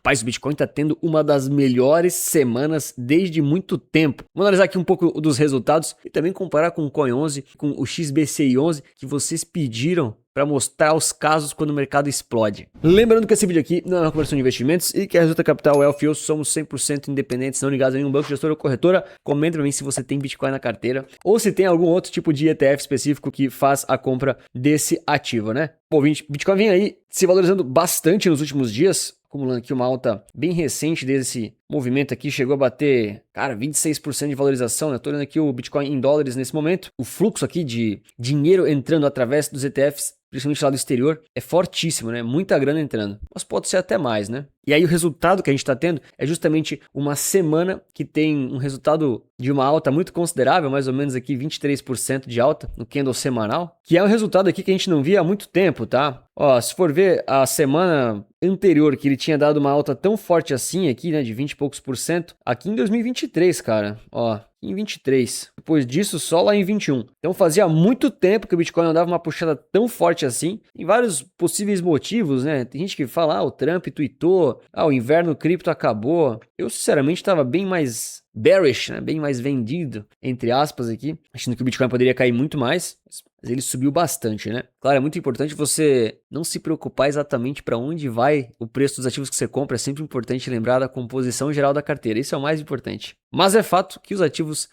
Rapaz, o Bitcoin está tendo uma das melhores semanas desde muito tempo. Vamos analisar aqui um pouco dos resultados e também comparar com o Coin11, com o XBCI11 que vocês pediram para mostrar os casos quando o mercado explode. Lembrando que esse vídeo aqui não é uma conversão de investimentos e que a Resulta Capital, Wealth e eu somos 100% independentes, não ligados a nenhum banco, gestor ou corretora. Comenta para mim se você tem Bitcoin na carteira ou se tem algum outro tipo de ETF específico que faz a compra desse ativo, né? Bom, Bitcoin vem aí se valorizando bastante nos últimos dias, acumulando aqui uma alta bem recente desse movimento aqui, chegou a bater, cara, 26% de valorização, né? Tô olhando aqui o Bitcoin em dólares nesse momento. O fluxo aqui de dinheiro entrando através dos ETFs, principalmente lá do exterior, é fortíssimo, né? Muita grana entrando. Mas pode ser até mais, né? E aí o resultado que a gente está tendo é justamente uma semana que tem um resultado de uma alta muito considerável, mais ou menos aqui 23% de alta no candle semanal, que é um resultado aqui que a gente não via há muito tempo, tá? Ó, se for ver a semana anterior que ele tinha dado uma alta tão forte assim aqui, né, de 20 e poucos por cento, aqui em 2023, cara, ó, em 23. Depois disso, só lá em 21. Então fazia muito tempo que o Bitcoin não dava uma puxada tão forte assim. Tem vários possíveis motivos, né? Tem gente que fala, o Trump tweetou, o inverno cripto acabou. Eu, sinceramente, estava bem mais bearish, né? Bem mais vendido, entre aspas aqui, achando que o Bitcoin poderia cair muito mais, mas ele subiu bastante, né? Claro, é muito importante você não se preocupar exatamente para onde vai o preço dos ativos que você compra, é sempre importante lembrar da composição geral da carteira, isso é o mais importante. Mas é fato que os ativos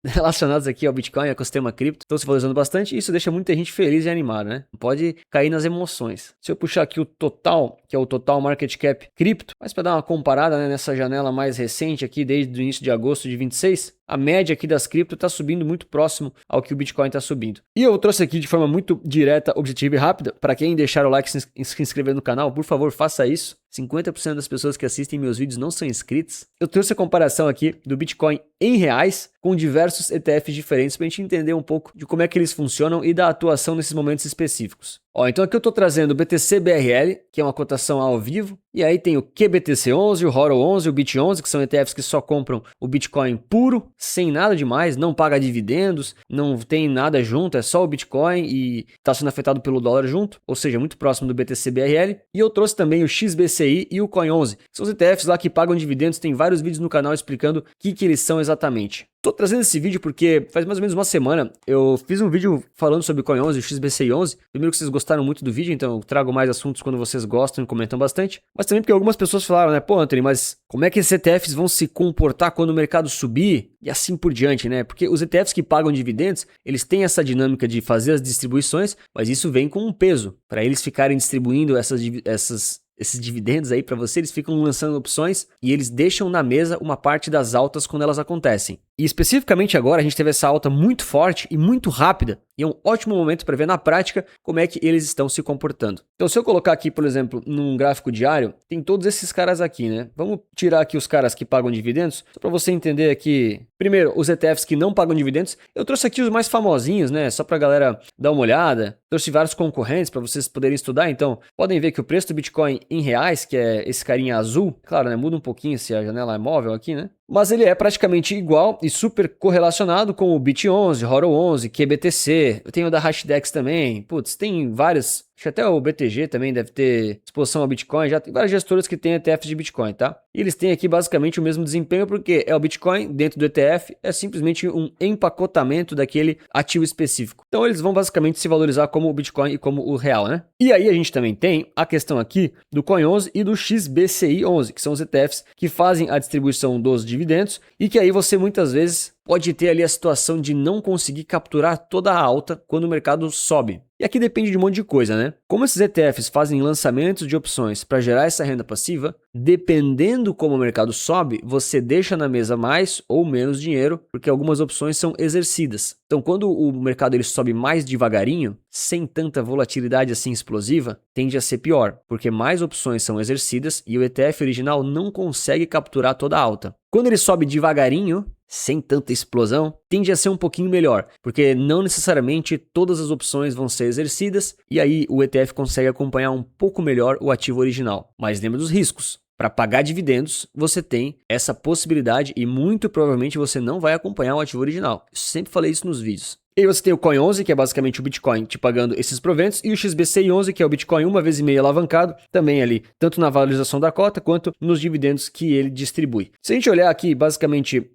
relacionados aqui ao Bitcoin e ao ecossistema cripto estão se valorizando bastante e isso deixa muita gente feliz e animada, né? Pode cair nas emoções. Se eu puxar aqui o total, que é o total market cap cripto, mas para dar uma comparada, né, nessa janela mais recente aqui, desde o início de agosto de 26, a média aqui das cripto está subindo muito próximo ao que o Bitcoin está subindo. E eu trouxe aqui de forma muito direta, objetiva e rápida, para quem deixar o like e se inscrever no canal, por favor, faça isso. 50% das pessoas que assistem meus vídeos não são inscritos. Eu trouxe a comparação aqui do Bitcoin em reais com diversos ETFs diferentes para a gente entender um pouco de como é que eles funcionam e da atuação nesses momentos específicos. Ó, então aqui eu estou trazendo o BTC BRL, que é uma cotação ao vivo, e aí tem o QBTC11, o HODL11, o BIT11, que são ETFs que só compram o Bitcoin puro, sem nada demais, não paga dividendos, não tem nada junto, é só o Bitcoin e está sendo afetado pelo dólar junto, ou seja, muito próximo do BTC BRL. E eu trouxe também o XBCI e o Coin11, que são os ETFs lá que pagam dividendos, tem vários vídeos no canal explicando o que eles são exatamente. Tô trazendo esse vídeo porque faz mais ou menos uma semana eu fiz um vídeo falando sobre o Coin11 e o XBCI11. Primeiro que vocês gostaram muito do vídeo, então eu trago mais assuntos quando vocês gostam e comentam bastante. Mas também porque algumas pessoas falaram, né? Pô, Anthony, mas como é que esses ETFs vão se comportar quando o mercado subir? E assim por diante, né? Porque os ETFs que pagam dividendos, eles têm essa dinâmica de fazer as distribuições, mas isso vem com um peso. Para eles ficarem distribuindo esses dividendos aí para você, eles ficam lançando opções e eles deixam na mesa uma parte das altas quando elas acontecem. E especificamente agora a gente teve essa alta muito forte e muito rápida e é um ótimo momento para ver na prática como é que eles estão se comportando. Então se eu colocar aqui, por exemplo, num gráfico diário, tem todos esses caras aqui, né? Vamos tirar aqui os caras que pagam dividendos, só para você entender aqui. Primeiro, os ETFs que não pagam dividendos. Eu trouxe aqui os mais famosinhos, né? Só para a galera dar uma olhada. Trouxe vários concorrentes para vocês poderem estudar. Então, podem ver que o preço do Bitcoin em reais, que é esse carinha azul, claro, né? Muda um pouquinho se a janela é móvel aqui, né? Mas ele é praticamente igual e super correlacionado com o BIT11, HODL11, QBTC. Eu tenho o da Hashdex também. Putz, tem vários. Acho que até o BTG também deve ter exposição ao Bitcoin. Já tem várias gestoras que têm ETFs de Bitcoin, tá? E eles têm aqui basicamente o mesmo desempenho porque é o Bitcoin dentro do ETF, é simplesmente um empacotamento daquele ativo específico. Então eles vão basicamente se valorizar como o Bitcoin e como o real, né? E aí a gente também tem a questão aqui do Coin11 e do XBCI11, que são os ETFs que fazem a distribuição dos dividendos e que aí você muitas vezes pode ter ali a situação de não conseguir capturar toda a alta quando o mercado sobe. E aqui depende de um monte de coisa, né? Como esses ETFs fazem lançamentos de opções para gerar essa renda passiva, dependendo como o mercado sobe, você deixa na mesa mais ou menos dinheiro, porque algumas opções são exercidas. Então, quando o mercado ele sobe mais devagarinho, sem tanta volatilidade assim explosiva, tende a ser pior, porque mais opções são exercidas e o ETF original não consegue capturar toda a alta. Quando ele sobe devagarinho, sem tanta explosão, tende a ser um pouquinho melhor, porque não necessariamente todas as opções vão ser exercidas e aí o ETF consegue acompanhar um pouco melhor o ativo original. Mas lembra dos riscos. Para pagar dividendos, você tem essa possibilidade e muito provavelmente você não vai acompanhar o ativo original. Eu sempre falei isso nos vídeos. E aí você tem o Coin11, que é basicamente o Bitcoin te pagando esses proventos, e o XBCI11, que é o Bitcoin 1,5 vezes alavancado, também ali, tanto na valorização da cota, quanto nos dividendos que ele distribui. Se a gente olhar aqui, basicamente,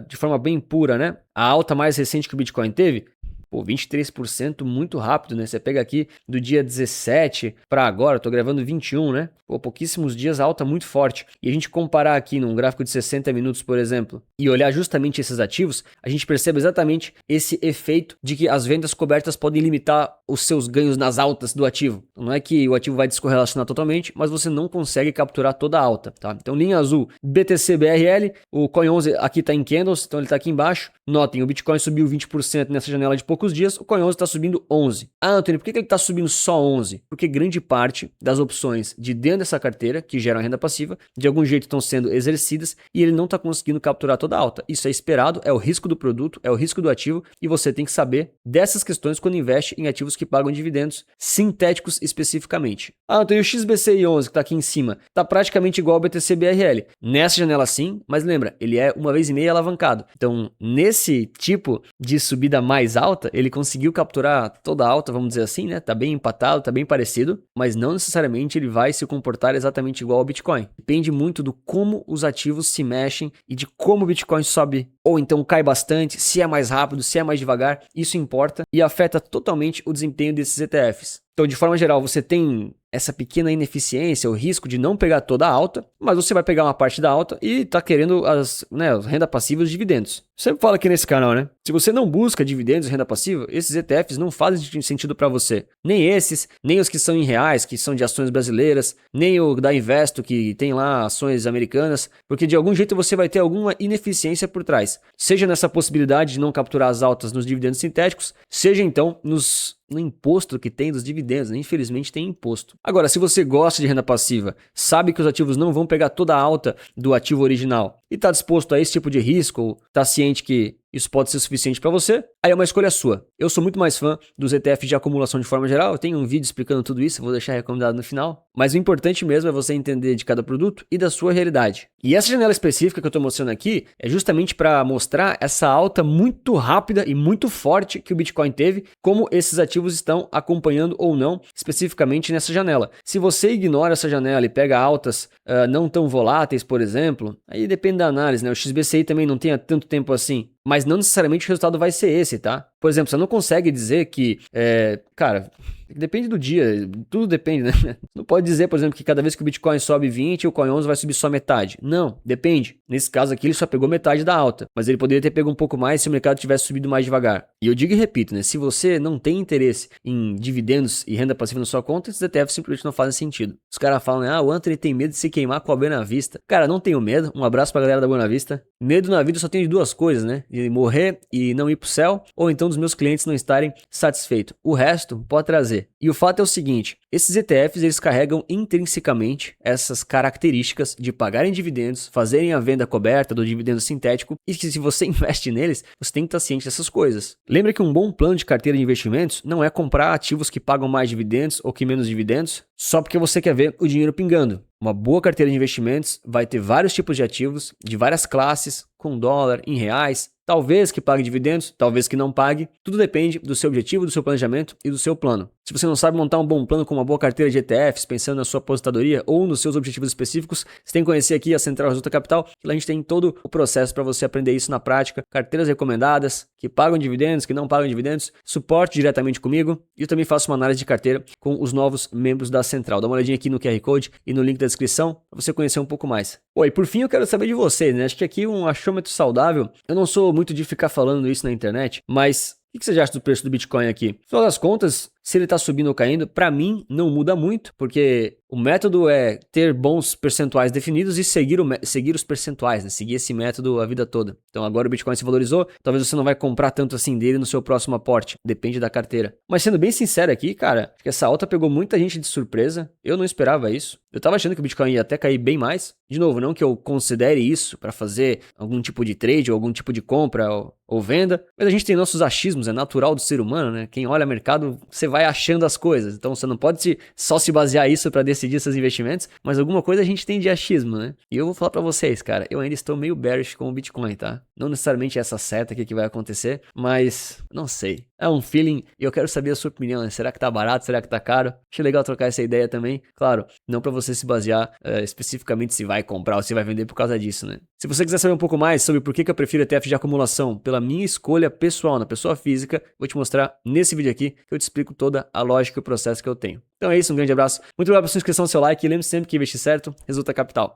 de forma bem pura, né? A alta mais recente que o Bitcoin teve, pô, 23% muito rápido, né? Você pega aqui do dia 17 para agora, eu tô gravando 21, né? Pô, pouquíssimos dias, alta muito forte. E a gente comparar aqui num gráfico de 60 minutos, por exemplo, e olhar justamente esses ativos, a gente percebe exatamente esse efeito de que as vendas cobertas podem limitar os seus ganhos nas altas do ativo. Não é que o ativo vai descorrelacionar totalmente, mas você não consegue capturar toda a alta, tá? Então, linha azul, BTC BRL, o Coin11 aqui tá em candles, então ele tá aqui embaixo. Notem, o Bitcoin subiu 20% nessa janela de poucos dias, o Coin11 está subindo 11%. Ah, Antônio, por que ele está subindo só 11%? Porque grande parte das opções de dentro dessa carteira, que geram renda passiva, de algum jeito estão sendo exercidas e ele não está conseguindo capturar toda a alta. Isso é esperado, é o risco do produto, é o risco do ativo e você tem que saber dessas questões quando investe em ativos que pagam dividendos sintéticos especificamente. Ah, Antônio, o XBCI11 que está aqui em cima está praticamente igual ao BTC BRL. Nessa janela sim, mas lembra, ele é 1,5 vezes alavancado. Então, nesse tipo de subida mais alta, ele conseguiu capturar toda a alta, vamos dizer assim, né? Tá bem empatado, tá bem parecido, mas não necessariamente ele vai se comportar exatamente igual ao Bitcoin. Depende muito do como os ativos se mexem e de como o Bitcoin sobe ou então cai bastante, se é mais rápido, se é mais devagar, isso importa e afeta totalmente o desempenho desses ETFs. Então, de forma geral, você tem essa pequena ineficiência, o risco de não pegar toda a alta, mas você vai pegar uma parte da alta e está querendo as renda passiva e os dividendos. Sempre falo aqui nesse canal, né? Se você não busca dividendos e renda passiva, esses ETFs não fazem sentido para você. Nem esses, nem os que são em reais, que são de ações brasileiras, nem o da Investo, que tem lá ações americanas, porque de algum jeito você vai ter alguma ineficiência por trás. Seja nessa possibilidade de não capturar as altas nos dividendos sintéticos, seja então no imposto que tem dos dividendos, né? Infelizmente tem imposto. Agora, se você gosta de renda passiva, sabe que os ativos não vão pegar toda a alta do ativo original e está disposto a esse tipo de risco, ou está ciente que isso pode ser suficiente para você, aí é uma escolha sua. Eu sou muito mais fã dos ETFs de acumulação de forma geral, eu tenho um vídeo explicando tudo isso, vou deixar recomendado no final, mas o importante mesmo é você entender de cada produto e da sua realidade. E essa janela específica que eu estou mostrando aqui é justamente para mostrar essa alta muito rápida e muito forte que o Bitcoin teve, como esses ativos estão acompanhando ou não, especificamente nessa janela. Se você ignora essa janela e pega altas não tão voláteis, por exemplo, aí depende da análise, né? O XBCI também não tem há tanto tempo assim, mas não necessariamente o resultado vai ser esse, tá? Por exemplo, você não consegue dizer que, cara, depende do dia, tudo depende, né? Não pode dizer, por exemplo, que cada vez que o Bitcoin sobe 20, o Coin11 vai subir só metade. Não, depende. Nesse caso aqui, ele só pegou metade da alta, mas ele poderia ter pego um pouco mais se o mercado tivesse subido mais devagar. E eu digo e repito, né? Se você não tem interesse em dividendos e renda passiva na sua conta, esses ETFs simplesmente não fazem sentido. Os caras falam, né? O Anthony tem medo de se queimar com a Buena Vista. Cara, não tenho medo. Um abraço pra galera da Buena Vista. Medo na vida só tem de duas coisas, né? De morrer e não ir pro céu, ou então dos meus clientes não estarem satisfeitos. O resto pode trazer. E o fato é o seguinte, esses ETFs eles carregam intrinsecamente essas características de pagarem dividendos, fazerem a venda coberta do dividendo sintético e que se você investe neles, você tem que estar ciente dessas coisas. Lembra que um bom plano de carteira de investimentos não é comprar ativos que pagam mais dividendos ou que menos dividendos só porque você quer ver o dinheiro pingando. Uma boa carteira de investimentos vai ter vários tipos de ativos, de várias classes, com dólar, em reais, talvez que pague dividendos, talvez que não pague. Tudo depende do seu objetivo, do seu planejamento e do seu plano. Se você não sabe montar um bom plano com uma boa carteira de ETFs, pensando na sua aposentadoria ou nos seus objetivos específicos, você tem que conhecer aqui a Central Resulta Capital, que lá a gente tem todo o processo para você aprender isso na prática, carteiras recomendadas, que pagam dividendos, que não pagam dividendos, suporte diretamente comigo e eu também faço uma análise de carteira com os novos membros da Central. Dá uma olhadinha aqui no QR Code e no link da descrição para você conhecer um pouco mais. Oi, por fim eu quero saber de vocês, né? Acho que aqui um achômetro saudável, eu não sou muito de ficar falando isso na internet, mas o que você acha do preço do Bitcoin aqui? No final das contas, se ele está subindo ou caindo, para mim não muda muito, porque o método é ter bons percentuais definidos e seguir os percentuais, né? Seguir esse método a vida toda. Então agora o Bitcoin se valorizou, talvez você não vai comprar tanto assim dele no seu próximo aporte, depende da carteira. Mas sendo bem sincero aqui, cara, acho que essa alta pegou muita gente de surpresa, eu não esperava isso. Eu tava achando que o Bitcoin ia até cair bem mais. De novo, não que eu considere isso para fazer algum tipo de trade ou algum tipo de compra ou venda, mas a gente tem nossos achismos, é natural do ser humano, né? Quem olha mercado, você vai achando as coisas. Então você não pode só se basear isso para decidir seus investimentos, mas alguma coisa a gente tem de achismo, né? E eu vou falar para vocês, cara, eu ainda estou meio bearish com o Bitcoin, tá? Não necessariamente é essa seta aqui que vai acontecer, mas não sei. É um feeling e eu quero saber a sua opinião, né? Será que tá barato? Será que tá caro? Achei legal trocar essa ideia também. Claro, não para você se basear especificamente se vai comprar ou se vai vender por causa disso, né? Se você quiser saber um pouco mais sobre por que eu prefiro ETF de acumulação pela minha escolha pessoal na pessoa física, vou te mostrar nesse vídeo aqui que eu te explico toda a lógica e o processo que eu tenho. Então é isso, um grande abraço. Muito obrigado pela sua inscrição, seu like e lembre-se sempre que investir certo resulta capital.